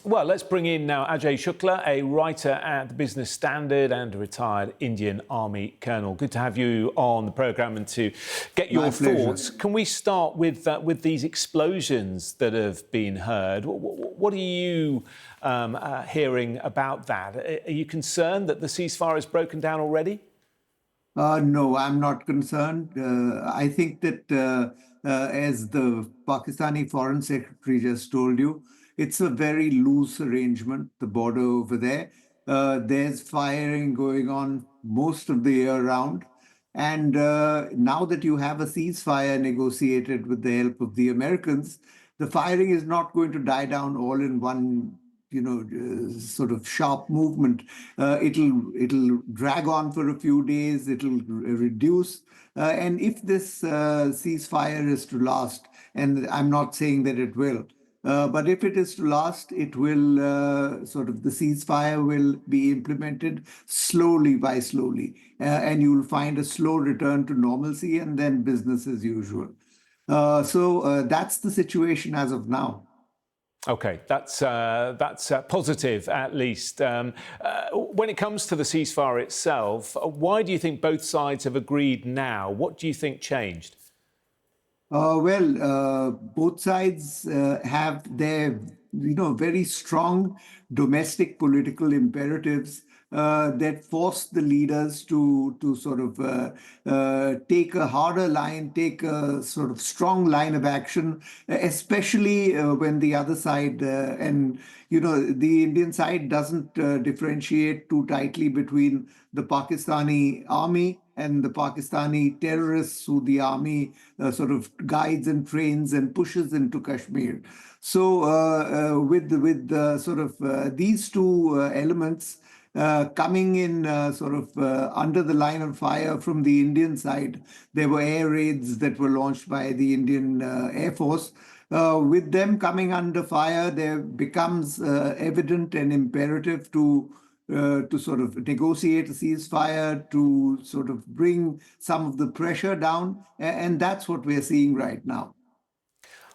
Well, let's bring in now Ajai Shukla, a writer at the Business Standard and a retired Indian Army colonel. Good to have you on the programme and to get your thoughts. Can we start with these explosions that have been heard? What are you hearing about that? Are you concerned that the ceasefire has broken down already? No, I'm not concerned. I think that, as the Pakistani Foreign Secretary just told you, it's a very loose arrangement, the border over there. There's firing going on most of the year round. And now that you have a ceasefire negotiated with the help of the Americans, the firing is not going to die down all in one sort of sharp movement. It'll drag on for a few days. It'll reduce. And if this ceasefire is to last, and I'm not saying that it will, but if it is to last, it will the ceasefire will be implemented slowly by slowly. And you'll find a slow return to normalcy and then business as usual. So that's the situation as of now. OK, that's positive, at least. When it comes to the ceasefire itself, why do you think both sides have agreed now? What do you think changed? Both sides have their, very strong domestic political imperatives that force the leaders to sort of take a harder line, take a sort of strong line of action, especially when the other side the Indian side doesn't differentiate too tightly between the Pakistani army and the Pakistani terrorists who the army sort of guides and trains and pushes into Kashmir. So with these two elements coming in under the line of fire from the Indian side, there were air raids that were launched by the Indian Air Force. With them coming under fire, there becomes evident and imperative to sort of negotiate a ceasefire, to sort of bring some of the pressure down. And that's what we're seeing right now.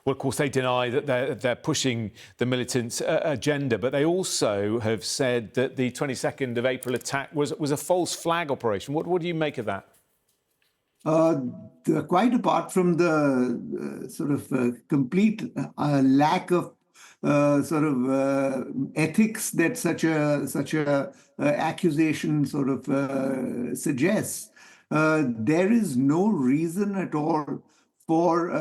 Well, of course, they deny that they're pushing the militant agenda, but they also have said that the 22nd of April attack was a false flag operation. What do you make of that? Quite apart from the complete lack of ethics that such a accusation suggests, there is no reason at all for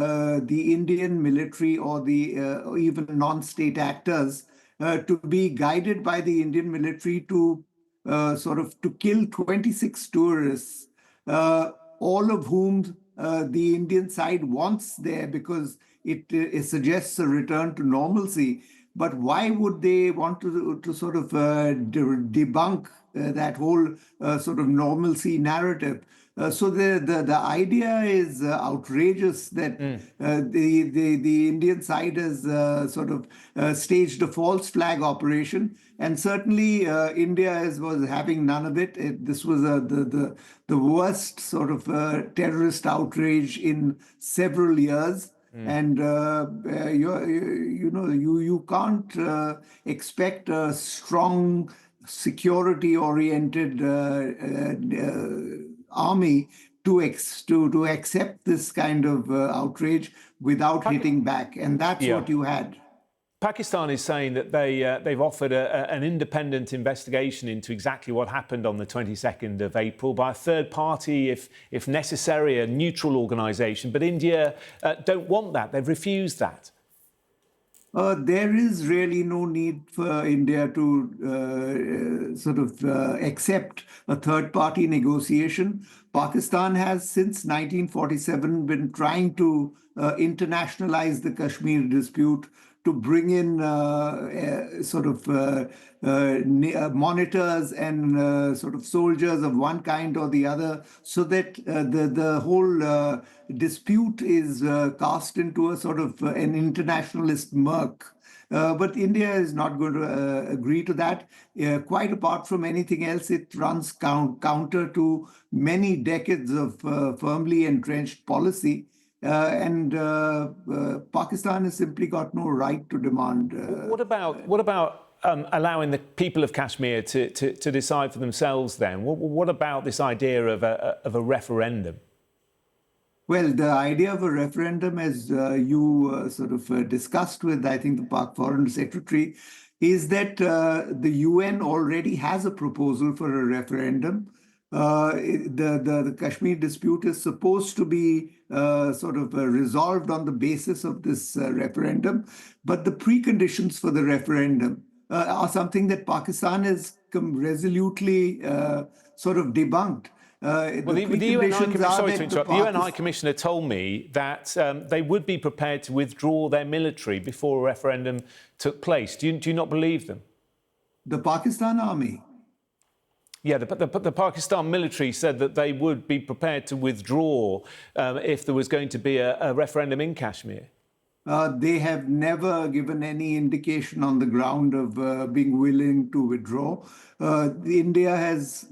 the Indian military or the even non-state actors to be guided by the Indian military to to kill 26 tourists, all of whom the Indian side wants there because it suggests a return to normalcy. But why would they want to debunk that whole normalcy narrative? So the idea is outrageous that the Indian side has staged a false flag operation, and certainly India was having none of it. This was the worst terrorist outrage in several years. And you can't expect a strong security-oriented army to accept this kind of outrage without hitting back, and that's what you had. Pakistan is saying that they've offered an independent investigation into exactly what happened on the 22nd of April by a third party, if necessary, a neutral organisation. But India don't want that. They've refused that. There is really no need for India to accept a third-party negotiation. Pakistan has, since 1947, been trying to internationalize the Kashmir dispute, to bring in monitors and soldiers of one kind or the other, so that the whole dispute is cast into a an internationalist murk. But India is not going to agree to that. Quite apart from anything else, it runs counter to many decades of firmly entrenched policy. Pakistan has simply got no right to demand. What about allowing the people of Kashmir to decide for themselves then? What about this idea of a referendum? Well, the idea of a referendum, as you discussed with, I think, the Pak Foreign Secretary, is that the UN already has a proposal for a referendum. The Kashmir dispute is supposed to be resolved on the basis of this referendum, but the preconditions for the referendum are something that Pakistan has resolutely debunked. The UN High Commissioner told me that they would be prepared to withdraw their military before a referendum took place. Do you not believe them? The Pakistan army? Yeah, the Pakistan military said that they would be prepared to withdraw if there was going to be a referendum in Kashmir. They have never given any indication on the ground of being willing to withdraw. India has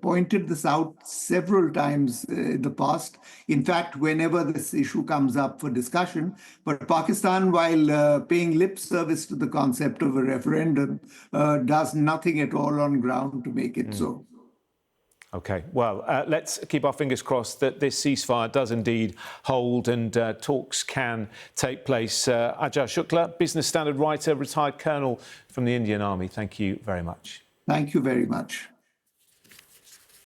pointed this out several times in the past. In fact, whenever this issue comes up for discussion, but Pakistan, while paying lip service to the concept of a referendum, does nothing at all on ground to make it so. OK, well, let's keep our fingers crossed that this ceasefire does indeed hold and talks can take place. Ajai Shukla, Business Standard writer, retired colonel from the Indian Army, thank you very much. Thank you very much.